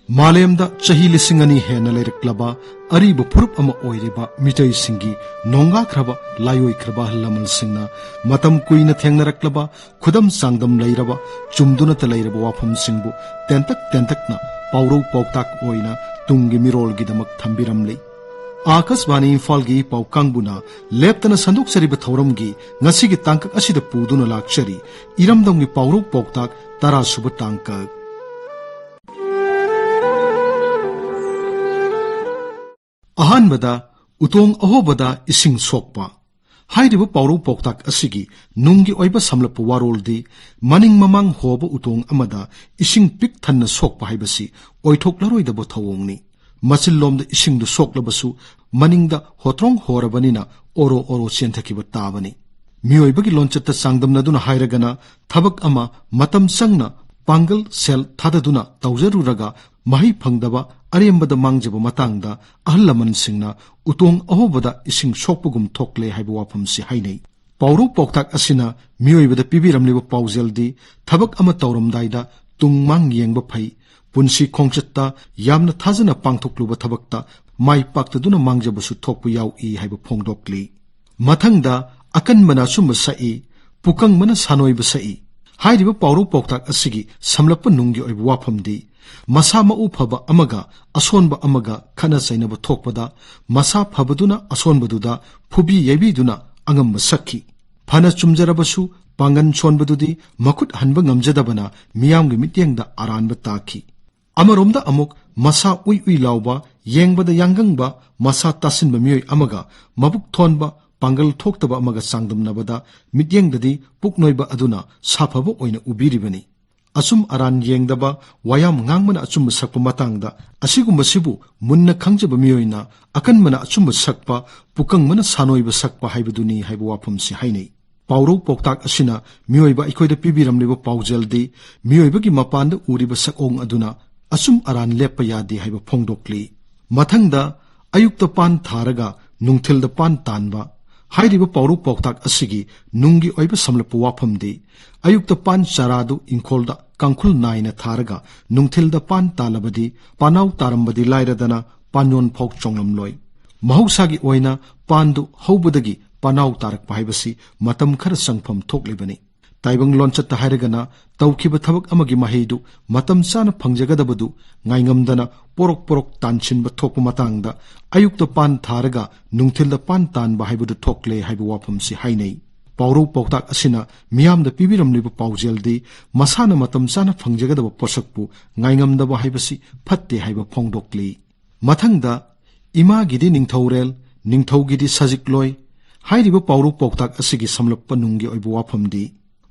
मालेमदा चही लिसिंगनी हेन लेरक्लबा अरीब फुरुप अमा ओइरिबा मिटै सिंगी नोंगा ख्रबा लायोइ ख्रबा लमल सिंगना मतम कुइना थेंगनरक्लबा खुदम सांगदम लैरबा चुमदुना त लैरबा वाफम सिंगबु तेंतकना पाउरौ पौताक ओइना तुंगी मिरोलगिदमक थंबिरमले आकाशवाणी इम्फालगी पाउ कांगबुना लेप्तना संदोक्सरिबा थौरमगी ngasiगी tangkak asida puduna lakchari iramdamgi paurau pautak 10 suba tangkak अहानबदा उतोंग अहोबदा इसिंग सोकपा हाइरिबा पाउरौ पौताक असigi नुंगी ओइबा Samlap वारोलदी मनिंग ममांग होब उतोंग अमदा इसिंग पिक थन्न सोकपा हाइबसी ओइथोक्लरोइदबो थवोंगनी मचिल्लोमदा इसिंग दु सोकलबसु मनिंगदा होत्रोंग होरबनिना ओरो ओरो चेंथकिबा ताबनी मियोइबगी लोंचत्ता सांगदमनदुना हाइरगना थबक अमा मतम संगना पांगल सेल थाददुना तौजरुरगा मही फंगदबा अरेंबदा मांगजबा मतंगदा अहलमन सिंगना उतोंग अहोबदा इसिंग सोकपगुम थोकले हाइबा वाफमसि हाइनै पाउरौ पौताक असिना मियोइबदा पिबिरमलिबा पाउजेलदी थबक अमा तौरमदाइदा तुंगमांग येंगबा फै पुंसी खोंगचत्ता यामना थाजना पांगथोक्लुबा थबकता माइ पाक्तदुना मांगजबसु थोकपु याउइ हाइबा फोंगदोक्ली मथंगदा अकनमना सुम सई पुकंगमना सानोइबा सई हाइरिबा पाउरौ पौताक असigi समलप नुंगी ओइबा वाफमदी मसा मऊ फबा अमगा असोनबा अमगा खना सैनबा थोकपदा मसा फबदुना असोनबदुदा फुबी येबीदुना अंगम सखी फना चुमजरबसु पांगन सोनबदुदी मकुट हनबा ngamjadabana मियामगी मित्यंगदा आरानबा ताखी अमरोमदा अमुक मसा उइ उइ लाउबा येंगबदा यांगंगबा मसा तासिनबा मियोइ अमगा मबुक थोनबा Pongal थोक्तबा अमगा सांगदमनबदा मित्यंगददी पुकनोइबा अदुना साफबा ओइना उबिरिबनी assume Aran येंगदबा वायाम ngangbana achumba sakpa matangda asigumba sibu munna khangjaba miyoina akanmana achumba sakpa pukangmana sanoiba sakpa haibaduni haiba wafamsi hainei paurau poktak asina miyoiba ikoida pibiramliba paujeldi miyoibagi mapanda uriba sakong aduna asum aran leppa yadi haiba phongdokli mathangda ayukta pan tharaga nungthilda pan tanba हाइरिबा पाउरौ पौताक असigi नुंगी ओइबा Samlap वाफमदी अयुक्त पान चारादु इंखोलदा कांखुल नाइना थारगा नुंथिलदा पान तालबदी पानाउ तारमबदी लाइरदना पान्योन folk चोंगलमलोय महौसागी ओइना पानदु हौबदगी पानाउ Tarak पाइबसी मतम खर संगफम थोकलिबनी ताइबंग लोंचत हाइरगना तौखिबा थबक अमगी माहिदु मतम साना फंगजगदबदु ngaingamdana porok porok tansinba thokpa matangda ayukta pan tharaga nungthilda pan tanba haibudu thokle haibu wafamsi hainei paurau pautak asina miyamda pibiramliba paujeldi masana matam sana phangjagadaba posakpu ngaingamdaba haibasi phatte haiba phongdokli mathangda ima gidi ningthaurel ningthogidi sajikloi hairiba paurau pautak asigi samlappa nungi oibu wafamdi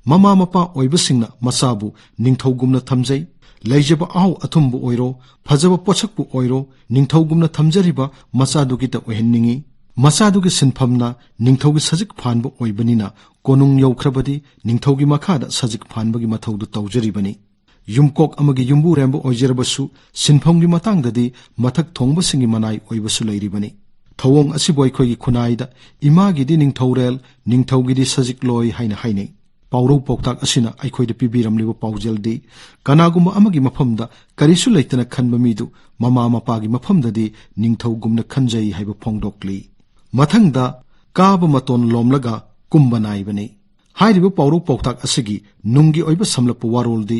mama mapa oibasingna masabu ningthogumna thamjai लैजब आउ अथुम्बु ओइरो फजब पोछकपु ओइरो निंगथौगुमना थमजरिबा मसादुगिता ओहेन्निंगी मसादुगी सिनफमना निंगथौगी सजिक फानबु ओइबनिना कोनुंग यौख्रबदी निंगथौगी मखादा सजिक फानबगी मथौदु तौजरिबनी युमकोक अमगी युम्बु रेंबु ओइजरबसु सिनफमगी मतंगददी मथक थोंगबसिंगी मनाई ओइबसु लैरिबनी थौंग असिबो अइखोगी खुनाइदा इमागिदी निंगथौरेल निंगथौगिदी सजिक लोय हाइना हाइनै पाउरौ पौताक असina अइखोइदा पिबिरमलिबा पाउजेलदी कनागुम्बा अमगी मफमदा करिसु लैतना खनबा Midu mama मपागी मफमददी निंगथौगुमना खनजै हाइबा फोंगदोक्ली मथंगदा काब मतोन लोमलगा कुम्बा नाइबने हाइरिबा पाउरौ पौताक असigi नुंगी ओइबा समलप वारोलदी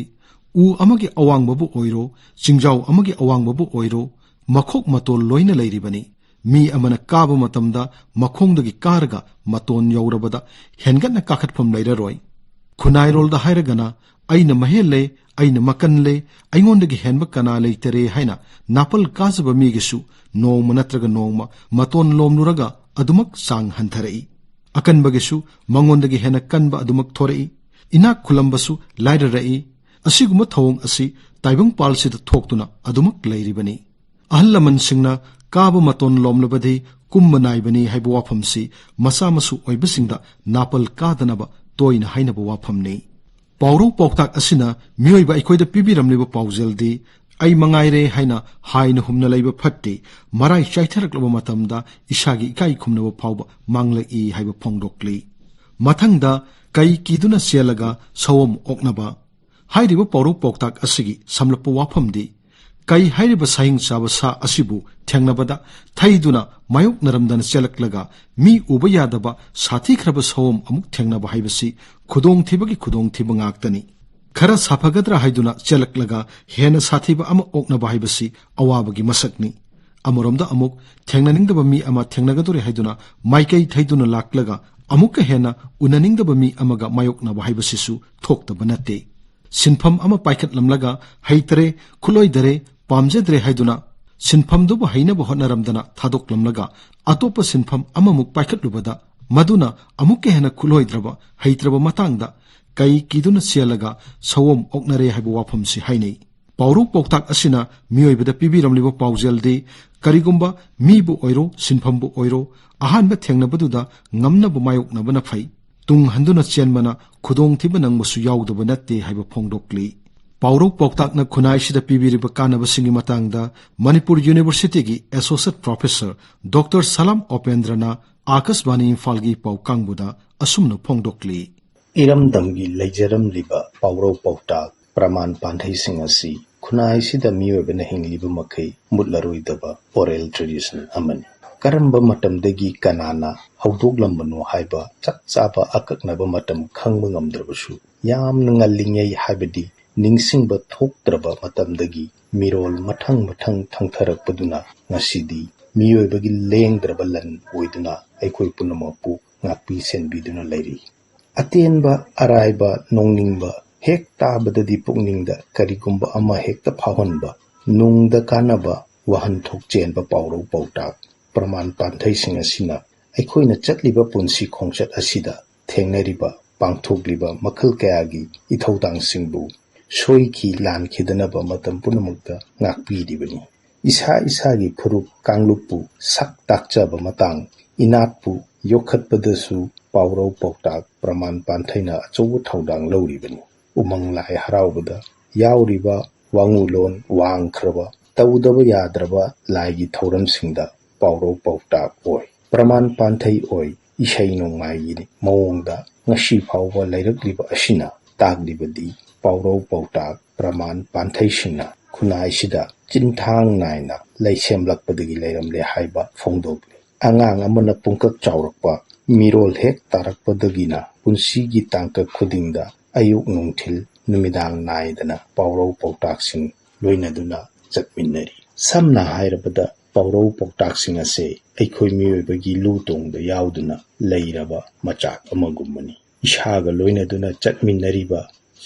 उ अमगी अवांगबाबु ओइरो चिंजाउ अमगी अवांगबाबु ओइरो मखोक मतोल लोइना लैरिबनी मी अमना काब मतमदा मखोंगदगी कारगा मतोन यौरबदा हेनगतना काखतफम लैररोय खुनाइरोल दा हाइरगना अइना महेले अइना मकनले अइंगोंदगी हेनबा कना लैतरे हाइना नापल काजबा मीगिसु नोंमा नत्रगा नोंमा मतोन लोमनुरगा अदुमक सांग हंथरई अकनबगिसु मंगोंदगी हेना कनबा अदुमक थोरई इनाक खुलंबसु लाइररई असिगुम थौंग असि ताइबंग पालसिदा थोक्तुना अदुमक लैरिबनी अहलमन सिंगना काबा मतोन लोमलबदी कुम्बा नाइबनी हाइबा वाफमसी मसामसु ओइबसिंगदा नापल कादनबा तोइना हाइनबा वाफमनी पाउरौ पौताक असina मियोइबा अइखोइदा पिबिरमलिबा पाउजेलदी अइ मंगाइरे हाइना हाइना हुमना लैबा फट्टे मराइ चाइथरक्लबा मतमदा इसागी इकाइ खुमनबा फाउबा मांगलई हाइबा फोंगदोक्ली मथंगदा कै किदुना सेलगा सवम ओकनबा हाइरिबा पाउरौ पौताक असigi samlappa wafamdi kai hairiba saing chaba sa asibu thengnabada thaiduna mayok naramdana chelaklaga mi uba yadaba sathi khraba sawom amuk thengnaba haibasi khudong thibagi khudong thiba ngaktani khara safagadra haiduna chelaklaga hena sathiba ama oknaba haibasi awabagi masakni amoromda amuk thengnaningdaba mi ama thengnagadore haiduna maikai thaiduna laklaga amuka hena unaningdaba mi amaga mayoknaba haibasisu thoktaba natte sinpham ama paikhat lamlaga haitare khuloidare pamjedre haiduna sinpham duba hainaba hotnaramdana thadok lamlaga atopa sinpham ama muk paikhat lubada maduna amuka hena khuloidraba haitraba matangda kai kiduna sialaga sawom oknare haiba wafam si hainei pauru poktak asina miyoibada pibiramliba paujeldi karigumba mibu oiro sinphambu oiro ahanba thengnabaduda ngamnaba mayoknabana phai tung handuna chenmana khudong thiba nangbasu yaudaba natte haiba phongdokli pauru poktakna khunai sida pibiriba kanaba singi matangda Manipur University gi Associate Professor Dr. Salam Opendrana Akasbani Imphal gi pau kangbuda asumna phongdokli ERAMDAMGI leijaramliba pauru pautak praman panthai sing asi khunai sida miyoibana hingliba makai mutlaroidaba oral tradition amani karamba matamdagi kanana hawdoglambano haiba chakchaba akaknaba matam khangba ngamdrabasu yamna ngallingai haibadi ningsingba thoktraba matamdagi mirol mathang thangtharakpaduna ngasidi miyoibagi lengdraba lan oiduna aikoi punamapu ngakpi senbiduna lairi atenba araiba nongningba hek tabadadi pukningda karigumba ama hekta phahonba nungda kanaba wahan thok chenba pauru pautak praman panthai sing asina aikhoina chatliba punsi khongchat asida thengnariba pangthogliba makhal kayagi ithodang singbu soiki lan khidanaba matam punamukta ngakpidibani isa gi phuruk kanglupu sak takchaba matang inatpu yokhatpadasu pauru pautak praman panthaina achobu thodang loribani umang lai haraubada yauriba wangulon wangkhraba tawdaba yadraba laigi thoram singda pauru pautak oi praman panthai oi isai nongai ni mawongda ngashi phawba lairakliba asina taglibadi pauru pautak praman panthai singna khunai sida chinthang naina laisemlakpadagi lairamle haiba phongdokli angang amana pungkak chawrakpa mirol hek tarakpadagina punsigi tangkak khudingda ayuk nungthil numidang naidana pauru pautak sing loinaduna chatminnari samna hairabada pauru pautak sing ase aikhoi miyoibagi lutongda yauduna leiraba machak amagummani ishaga loinaduna chatminnariba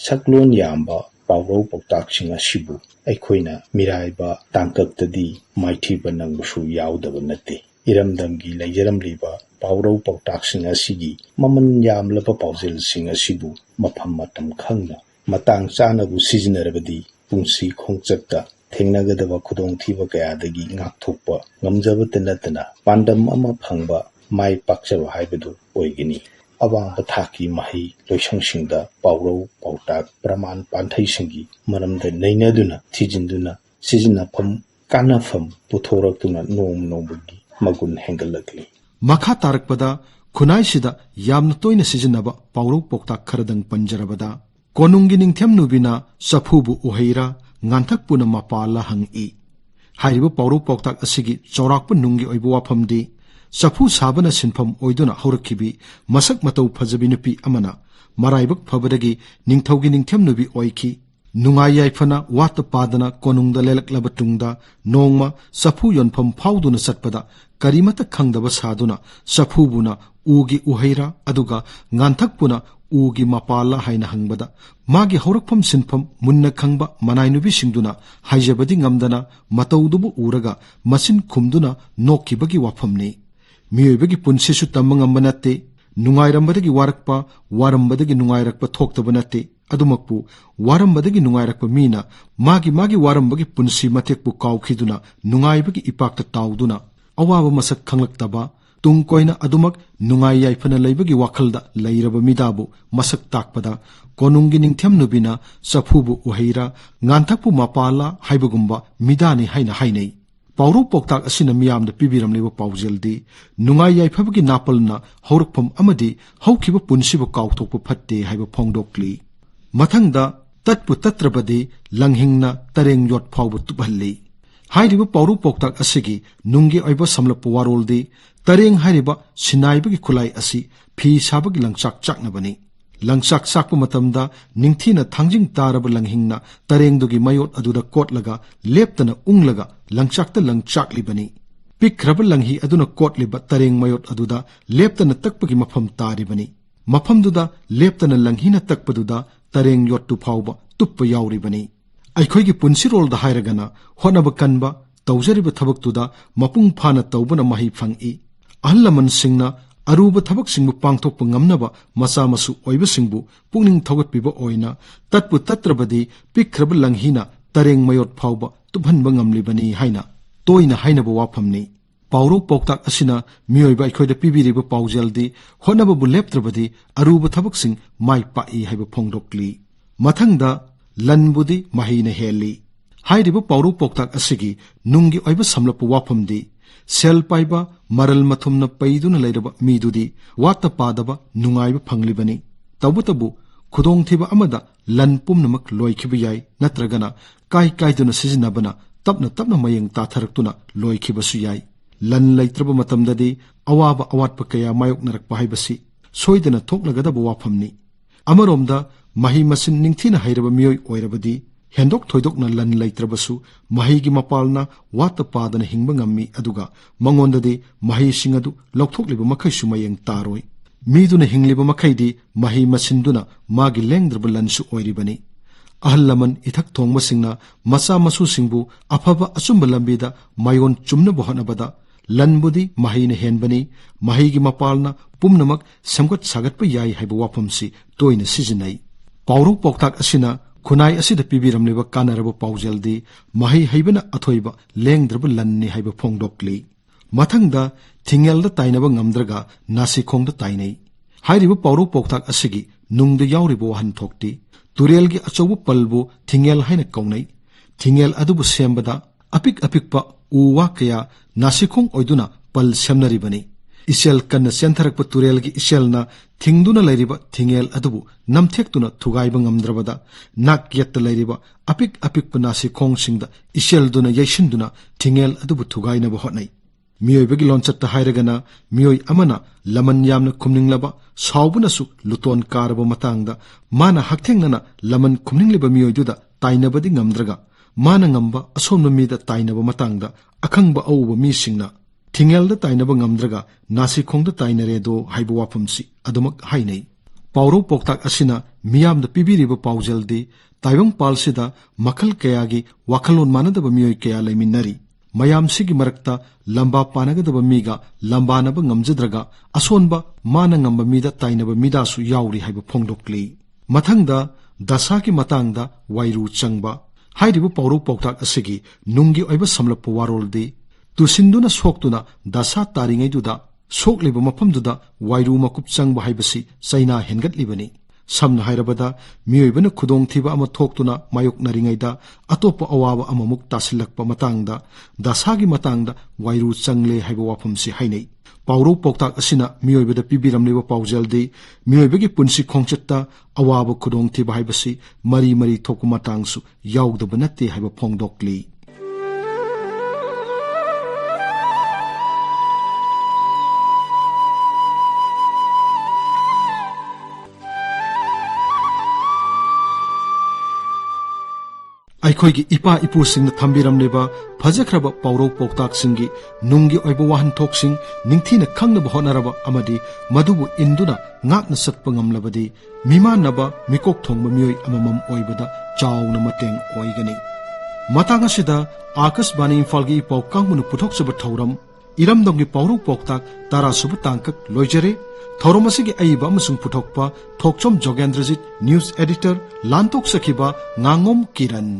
saklon yamba pauru pautak sing asibu aikhoina miraiba tangkaktadi maithiba nangbusu yaudaba natte ERAMDAMGI leijaramliba pauru pautak sing asigi maman yamlaba paujel sing asibu mafam matam khangna matang chanabu sizinarabadi pungsi khongchakta thengnagadaba khudongthiba kayadagi ngakthokpa ngamjabata natana pandam ama phangba mai pakchaba haibadu oigini awangba thaki mahi loisangsingda pauru pautak praman panthai singi maramda nainaduna thijinduna sizinafam kanafam puthoraktuna nongbagi magun hengalakli makha tarakpada khunai sida yamna toina sizinaba pauru poktak kharadang panjarabada konungi ningthem nubina safubu uheira nganthak puna mapala hangi hairiba pauru poktak asigi chaurakpa nungi oibu wafamdi safu sabana sinpham oiduna haurakhibi masak matau phajabi nupi amana maraibak phabadagi ningthaugi ningthem nubi oiki nungai yaifana wata padana konungda lelaklaba tungda nongma safu yonpham phauduna satpada karimata khangdaba saduna safubuna ugi uheira aduga nganthakpuna ugi mapala haina hangbada magi haurakpham sinpham munna khangba manainubi singduna haijabadi ngamdana mataudubu uraga masin khumduna nokkibagi wafamni miyoibagi punsisu tamangamba natte nungairambadagi warakpa warambadagi nungairakpa thoktaba natte adumakpu warambadagi nungairakpa mina magi warambagi punsi matekpu kawkhiduna nungaibagi ipakta tauduna awaba masak khanglaktaba tung koina adumak nungai yaifana leibagi wakhalda leiraba midabu masak takpada konungi ningthem nubina safubu uheira nganthakpu mapala haibagumba midani haina hainei pauru poktak asina miyamda pibiramleba paujeldi nungai yaifabagi napalna haurakpham amadi haukhiba punsiba kawthokpa phatte haiba phongdokli mathangda tatpu tatrabadi langhingna tareng yot phawbu tuphalli hairiba pauru poktak asigi nungi oiba samlap waroldi tareng hairiba sinaibagi khulai asi phi sabagi langchak chaknabani langchak sakpa matamda ningthina thangjing taraba langhingna tarengdugi mayot aduda kotlaga leptana unglaga langchakta langchaklibani pikraba langhi aduna kotliba tareng mayot aduda leptana takpagi mafam taribani mafamduda leptana langhina takpaduda tareng yottu phawba tuppa yauribani ꯑꯩꯈꯣꯏꯒꯤ ꯄꯨꯟꯁꯤꯔꯣꯜꯗ ꯍꯥꯏꯔꯒꯅ ꯍꯣꯠꯅꯕ ꯀꯟꯕ ꯇꯧꯖꯔꯤꯕ ꯊꯕꯛꯇꯨꯗ ꯃꯄꯨꯡ ꯐꯥꯅ ꯇꯧꯕꯅ ꯃꯍꯩ ꯐꯪꯏ ꯑꯍꯜ ꯂꯃꯟꯁꯤꯡꯅ ꯑꯔꯨꯕ ꯊꯕꯛꯁꯤꯡꯕꯨ ꯄꯥꯡꯊꯣꯛꯄ ꯉꯝꯅꯕ ꯃꯆꯥ ꯃꯁꯨ ꯑꯣꯏꯕꯁꯤꯡꯕꯨ ꯄꯨꯛꯅꯤꯡ ꯊꯧꯒꯠꯄꯤꯕ ꯑꯣꯏꯅ ꯇꯠꯄꯨ ꯇꯠꯇ꯭ꯔꯕꯗꯤ ꯄꯤꯛꯈ꯭ꯔꯕ ꯂꯪꯍꯤꯅ ꯇꯔꯦꯡ ꯃꯌꯣꯠ ꯐꯥꯎꯕ ꯇꯨꯞꯍꯟꯕ ꯉꯝꯂꯤꯕꯅꯤ ꯍꯥꯏꯅ ꯇꯣꯏꯅ ꯍꯥꯏꯅꯕ ꯋꯥꯐꯝꯅꯤ ꯄꯥꯎꯔꯧ ꯄꯥꯎꯇꯥꯛ ꯑꯁꯤꯅ ꯃꯤꯑꯣꯏꯕ ꯑꯩꯈꯣꯏꯗ ꯄꯤꯕꯤꯔꯤꯕ ꯄꯥꯎꯖꯦꯜꯗꯤ ꯍꯣꯠꯅꯕꯕꯨ ꯂꯦꯞꯇ꯭ꯔꯕꯗꯤ ꯑꯔꯨꯕ ꯊꯕꯛꯁꯤꯡ ꯃꯥꯏ ꯄꯥꯛꯏ ꯍꯥꯏꯕ ꯐꯣꯡꯗꯣꯛꯂꯤ ꯃꯊꯪꯗ ꯂꯟꯕꯨꯗꯤ ꯃꯍꯩꯅ ꯍꯦꯜꯂꯤ ꯍꯥꯏꯔꯤꯕ ꯄꯥꯎꯔꯧ ꯄꯥꯎꯇꯥꯛ ꯑꯁꯤꯒꯤ ꯅꯨꯡꯒꯤ ꯑꯣꯏꯕ ꯁꯝꯂꯞꯄ ꯋꯥꯐꯝꯗꯤ ꯁꯦꯜ ꯄꯥꯏꯕ ꯃꯔꯜ ꯃꯊꯨꯝꯅ ꯄꯩꯗꯨꯅ ꯂꯩꯔꯕ ꯃꯤꯗꯨꯗꯤ ꯋꯥꯠꯇ ꯄꯥꯗꯕ ꯅꯨꯡꯉꯥꯏꯕ ꯐꯪꯂꯤꯕꯅꯤ ꯇꯧꯕꯇꯕꯨ ꯈꯨꯗꯣꯡꯊꯤꯕ ꯑꯃꯗ ꯂꯟ ꯄꯨꯝꯅꯃꯛ ꯂꯣꯏꯈꯤꯕ ꯌꯥꯏ ꯅꯠꯇ꯭ꯔꯒꯅ ꯀꯥꯏꯗꯨꯅ ꯁꯤꯖꯤꯟꯅꯕꯅ ꯇꯞꯅ ꯇꯞꯅ ꯃꯌꯦꯡ ꯇꯥꯊꯔꯛꯇꯨꯅ ꯂꯣꯏꯈꯤꯕꯁꯨ ꯌꯥꯏ ꯂꯟ ꯂꯩꯇ꯭ꯔꯕ ꯃꯇꯝꯗꯗꯤ ꯑꯋꯥꯕ ꯑꯋꯥꯠꯄ ꯀꯌꯥ ꯃꯥꯌꯣꯛꯅꯔꯛꯄ ꯍꯥꯏꯕꯁꯤ ꯁꯣꯏꯗꯅ ꯊꯣꯛꯂꯒꯗꯕ ꯋꯥꯐꯝꯅꯤ ꯑꯃꯔꯣꯝꯗ ꯃꯍꯩ ꯃꯁꯤꯡ ꯅꯤꯡꯊꯤꯅ ꯍꯩꯔꯕ ꯃꯤꯑꯣꯏ ꯑꯣꯏꯔꯕꯗꯤ ꯍꯦꯟꯗꯣꯛ ꯊꯣꯏꯗꯣꯛꯅ ꯂꯟ ꯂꯩꯇ꯭ꯔꯕꯁꯨ ꯃꯍꯩꯒꯤ ꯃꯄꯥꯜꯅ ꯋꯥꯠꯇ ꯄꯥꯗꯅ ꯍꯤꯡꯕ ꯉꯝꯃꯤ ꯑꯗꯨꯒ ꯃꯉꯣꯟꯗꯗꯤ ꯃꯍꯩꯁꯤꯡ ꯑꯗꯨ ꯂꯧꯊꯣꯛꯂꯤꯕ ꯃꯈꯩꯁꯨ ꯃꯌꯦꯡ ꯇꯥꯔꯣꯏ ꯃꯤꯗꯨꯅ ꯍꯤꯡꯂꯤꯕ ꯃꯈꯩꯗꯤ ꯃꯍꯩ ꯃꯁꯤꯟꯗꯨꯅ ꯃꯥꯒꯤ ꯂꯦꯡꯗ꯭ꯔꯕ ꯂꯟꯁꯨ ꯑꯣꯏꯔꯤꯕꯅꯤ ꯑꯍꯜ ꯂꯃꯟ ꯏꯊꯛ ꯊꯣꯡꯕꯁꯤꯡꯅ ꯃꯆꯥ ꯃꯁꯨꯁꯤꯡꯕꯨ ꯑꯐꯕ ꯑꯆꯨꯝꯕ ꯂꯝꯕꯤꯗ ꯃꯥꯏꯌꯣꯟ ꯆꯨꯝꯅꯕ ꯍꯣꯠꯅꯕꯗ ꯂꯟꯕꯨꯗꯤ ꯃꯍꯩꯅ ꯍꯦꯟꯕꯅꯤ ꯃꯍꯩꯒꯤ ꯃꯄꯥꯜꯅ ꯄꯨꯝꯅꯃꯛ ꯁꯦꯝꯒꯠ ꯁꯥꯒꯠꯄ ꯌꯥꯏ ꯍꯥꯏꯕ ꯋꯥꯐꯝꯁꯤ ꯇꯣꯏꯅ ꯁꯤꯖꯤꯟꯅꯩ ꯄꯥꯎꯔꯧ ꯄꯥꯎꯇꯥꯛ ꯑꯁꯤꯅ ꯈꯨꯟꯅꯥꯏ ꯑꯁꯤꯗ ꯄꯤꯕꯤꯔꯝꯂꯤꯕ ꯀꯥꯟꯅꯔꯕ ꯄꯥꯎꯖꯦꯜꯗꯤ ꯃꯍꯩ ꯍꯩꯕꯅ ꯑꯊꯣꯏꯕ ꯂꯦꯡꯗ꯭ꯔꯕ ꯂꯟꯅꯤ ꯍꯥꯏꯕ ꯐꯣꯡꯗꯣꯛꯂꯤ ꯃꯊꯪꯗ ꯊꯤꯡꯉꯦꯜꯗ ꯇꯥꯏꯅꯕ ꯉꯝꯗ꯭ꯔꯒ ꯅꯥꯁꯤꯈꯣꯡꯗ ꯇꯥꯏꯅꯩ ꯍꯥꯏꯔꯤꯕ ꯄꯥꯎꯔꯧ ꯄꯥꯎꯇꯥꯛ ꯑꯁꯤꯒꯤ ꯅꯨꯡꯗ ꯌꯥꯎꯔꯤꯕ ꯋꯥꯍꯟꯊꯣꯛꯇꯤ ꯇꯨꯔꯦꯜꯒꯤ ꯑꯆꯧꯕ ꯄꯜꯕꯨ ꯊꯤꯡꯉꯦꯜ ꯍꯥꯏꯅ ꯀꯧꯅꯩ ꯊꯤꯡꯉꯦꯜ ꯑꯗꯨꯕꯨ ꯁꯦꯝꯕꯗ ꯑꯄꯤꯛ ꯑꯄꯤꯛꯄ ꯎ ꯋꯥ ꯀꯌꯥ ꯅꯥꯁꯤꯈꯣꯡ ꯑꯣꯏꯗꯨꯅ ꯄꯜ ꯁꯦꯝꯅꯔꯤꯕꯅꯤ ꯏꯆꯦꯜ ꯀꯟꯅ ꯆꯦꯟꯊꯔꯛꯄ ꯇꯨꯔꯦꯜꯒꯤ ꯏꯆꯦꯜꯅ ꯊꯤꯡꯗꯨꯅ ꯂꯩꯔꯤꯕ ꯊꯤꯡꯉꯦꯜ ꯑꯗꯨꯕꯨ ꯅꯝꯊꯦꯛꯇꯨꯅ ꯊꯨꯒꯥꯏꯕ ꯉꯝꯗ꯭ꯔꯕꯗ ꯅꯥꯛ ꯌꯦꯠꯇ ꯂꯩꯔꯤꯕ ꯑꯄꯤꯛ ꯑꯄꯤꯛꯄ ꯅꯥꯁꯤꯈꯣꯡꯁꯤꯡꯗ ꯏꯆꯦꯜꯗꯨꯅ ꯌꯩꯁꯤꯟꯗꯨꯅ ꯊꯤꯡꯉꯦꯜ ꯑꯗꯨꯕꯨ ꯊꯨꯒꯥꯏꯅꯕ ꯍꯣꯠꯅꯩ ꯃꯤꯑꯣꯏꯕꯒꯤ ꯂꯣꯟꯆꯠꯇ ꯍꯥꯏꯔꯒꯅ ꯃꯤꯑꯣꯏ ꯑꯃꯅ ꯂꯃꯟ ꯌꯥꯝꯅ ꯈꯨꯝꯅꯤꯡꯂꯕ ꯁꯥꯎꯕꯅꯁꯨ ꯂꯨꯇꯣꯟ ꯀꯥꯔꯕ ꯃꯇꯥꯡꯗ ꯃꯥꯅ ꯍꯛꯊꯦꯡꯅꯅ ꯂꯃꯟ ꯈꯨꯝꯅꯤꯡꯂꯤꯕ ꯃꯤꯑꯣꯏꯗꯨꯗ ꯇꯥꯏꯅꯕꯗꯤ ꯉꯝꯗ꯭ꯔꯒ ꯃꯥꯅ ꯉꯝꯕ ꯑꯁꯣꯟꯕ ꯃꯤꯗ ꯇꯥꯏꯅꯕ ꯃꯇꯥꯡꯗ ꯑꯈꯪꯕ ꯑꯎꯕ ꯃꯤꯁꯤꯡꯅ ꯊꯤꯡꯉꯦꯜꯗ ꯇꯥꯏꯅꯕ ꯉꯝꯗ꯭ꯔꯒ ꯅꯥꯁꯤꯈꯣꯡꯗ ꯇꯥꯏꯅꯔꯦꯗꯣ ꯍꯥꯏꯕ ꯋꯥꯐꯝꯁꯤ ꯑꯗꯨꯃꯛ ꯍꯥꯏꯅꯩ ꯄꯥꯎꯔꯧ ꯄꯥꯎꯇꯥꯛ ꯑꯁꯤꯅ ꯃꯤꯌꯥꯝꯗ ꯄꯤꯕꯤꯔꯤꯕ ꯄꯥꯎꯖꯦꯜꯗꯤ ꯇꯥꯏꯕꯪꯄꯥꯜꯁꯤꯗ ꯃꯈꯜ ꯀꯌꯥꯒꯤ ꯋꯥꯈꯜꯂꯣꯟ ꯃꯥꯟꯅꯗꯕ ꯃꯤꯑꯣꯏ ꯀꯌꯥ ꯂꯩꯃꯤꯟꯅꯔꯤ ꯃꯌꯥꯝꯁꯤꯒꯤ ꯃꯔꯛꯇ ꯂꯝꯕꯥ ꯄꯥꯅꯒꯗꯕ ꯃꯤꯒ ꯂꯝꯕꯥꯅꯕ ꯉꯝꯖꯗ꯭ꯔꯒ ꯑꯁꯣꯟꯕ ꯃꯥꯅ ꯉꯝꯕ ꯃꯤꯗ ꯇꯥꯏꯅꯕ ꯃꯤꯗꯥꯁꯨ ꯌꯥꯎꯔꯤ ꯍꯥꯏꯕ ꯐꯣꯡꯗꯣꯛꯂꯤ ꯃꯊꯪꯗ ꯗꯁꯥꯒꯤ ꯃꯇꯥꯡꯗ ꯋꯥꯏꯔꯨ ꯆꯪꯕ ꯍꯥꯏꯔꯤꯕ ꯄꯥꯎꯔꯧ ꯄꯥꯎꯇꯥꯛ ꯑꯁꯤꯒꯤ ꯅꯨꯡꯒꯤ ꯑꯣꯏꯕ ꯁꯝꯂꯞꯄ ꯋꯥꯔꯣꯜꯗꯤ ꯇꯨꯁꯤꯟꯗꯨꯅ ꯁꯣꯛꯇꯨꯅ ꯗꯁꯥ ꯇꯥꯔꯤꯉꯩꯗꯨꯗ ꯁꯣꯛꯂꯤꯕ ꯃꯐꯝꯗꯨꯗ ꯋꯥꯏꯔꯨ ꯃꯀꯨꯞ ꯆꯪꯕ ꯍꯥꯏꯕꯁꯤ ꯆꯩꯅꯥ ꯍꯦꯟꯒꯠꯂꯤꯕꯅꯤ ꯁꯝꯅ ꯍꯥꯏꯔꯕꯗ ꯃꯤꯑꯣꯏꯕꯅ ꯈꯨꯗꯣꯡꯊꯤꯕ ꯑꯃ ꯊꯣꯛꯇꯨꯅ ꯃꯥꯌꯣꯛꯅꯔꯤꯉꯩꯗ ꯑꯇꯣꯞꯄ ꯑꯋꯥꯕ ꯑꯃꯃꯨꯛ ꯇꯥꯁꯤꯜꯂꯛꯄ ꯃꯇꯥꯡꯗ ꯗꯁꯥꯒꯤ ꯃꯇꯥꯡꯗ ꯋꯥꯏꯔꯨ ꯆꯪꯂꯦ ꯍꯥꯏꯕ ꯋꯥꯐꯝꯁꯤ ꯍꯥꯏꯅꯩ ꯄꯥꯎꯔꯧ ꯄꯥꯎꯇꯥꯛ ꯑꯁꯤꯅ ꯃꯤꯑꯣꯏꯕꯗ ꯄꯤꯕꯤꯔꯝꯂꯤꯕ ꯄꯥꯎꯖꯦꯜꯗꯤ ꯃꯤꯑꯣꯏꯕꯒꯤ ꯄꯨꯟꯁꯤ ꯈꯣꯡꯆꯠꯇ ꯑꯋꯥꯕ ꯈꯨꯗꯣꯡꯊꯤꯕ ꯍꯥꯏꯕꯁꯤ ꯃꯔꯤ ꯃꯔꯤ ꯊꯣꯛꯄ ꯃꯇꯥꯡꯁꯨ ꯌꯥꯎꯗꯕ ꯅꯠꯇꯦ ꯍꯥꯏꯕ ꯐꯣꯡꯗꯣꯛꯂꯤ ꯑꯩꯈꯣꯏꯒꯤ ꯏꯄꯥ ꯏꯄꯨꯁꯤꯡꯅ ꯊꯝꯕꯤꯔꯝꯂꯤꯕ ꯐꯖꯈ꯭ꯔꯕ ꯄꯥꯎꯔꯧ ꯄꯥꯎꯇꯥꯛꯁꯤꯡꯒꯤ ꯅꯨꯡꯒꯤ ꯑꯣꯏꯕ ꯋꯥꯍꯟꯊꯣꯛꯁꯤꯡ ꯅꯤꯡꯊꯤꯅ ꯈꯪꯅꯕ ꯍꯣꯠꯅꯔꯕ ꯑꯃꯗꯤ ꯃꯗꯨꯕꯨ ꯏꯟꯗꯨꯅ ꯉꯥꯛꯅ ꯆꯠꯄ ꯉꯝꯂꯕꯗꯤ ꯃꯤꯃꯥꯟꯅꯕ ꯃꯤꯀꯣꯛ ꯊꯣꯡꯕ ꯃꯤꯑꯣꯏ ꯑꯃꯃꯝ ꯑꯣꯏꯕꯗ ꯆꯥꯎꯅ ꯃꯇꯦꯡ ꯑꯣꯏꯒꯅꯤ ꯃꯇꯥꯡ ꯑꯁꯤꯗ ꯑꯥꯀꯥꯁꯕꯥꯅꯤ ꯏꯝꯐꯥꯜꯒꯤ ꯏ ꯄꯥꯎ ꯀꯥꯡꯕꯨꯅ ꯄꯨꯊꯣꯛꯆꯕ ꯊꯧꯔꯝ ꯏꯔꯝꯗꯝꯒꯤ ꯄꯥꯎꯔꯧ ꯄꯥꯎꯇꯥꯛ 10 ꯁꯨꯕ ꯇꯥꯡꯀꯛ ꯂꯣꯏꯖꯔꯦ ꯊꯧꯔꯝ ꯑꯁꯤꯒꯤ ꯑꯏꯕ ꯑꯃꯁꯨꯡ ꯄꯨꯊꯣꯛꯄ ꯊꯣꯛꯆꯣꯝ ꯖꯣꯒꯦꯟꯗ꯭ꯔꯖꯤꯠ ꯅ꯭ꯌꯨꯁ ꯑꯦꯗꯤꯇꯔ ꯂꯥꯟꯊꯣꯛꯆꯈꯤꯕ ꯉꯥꯡꯉꯣꯝ ꯀꯤꯔꯟ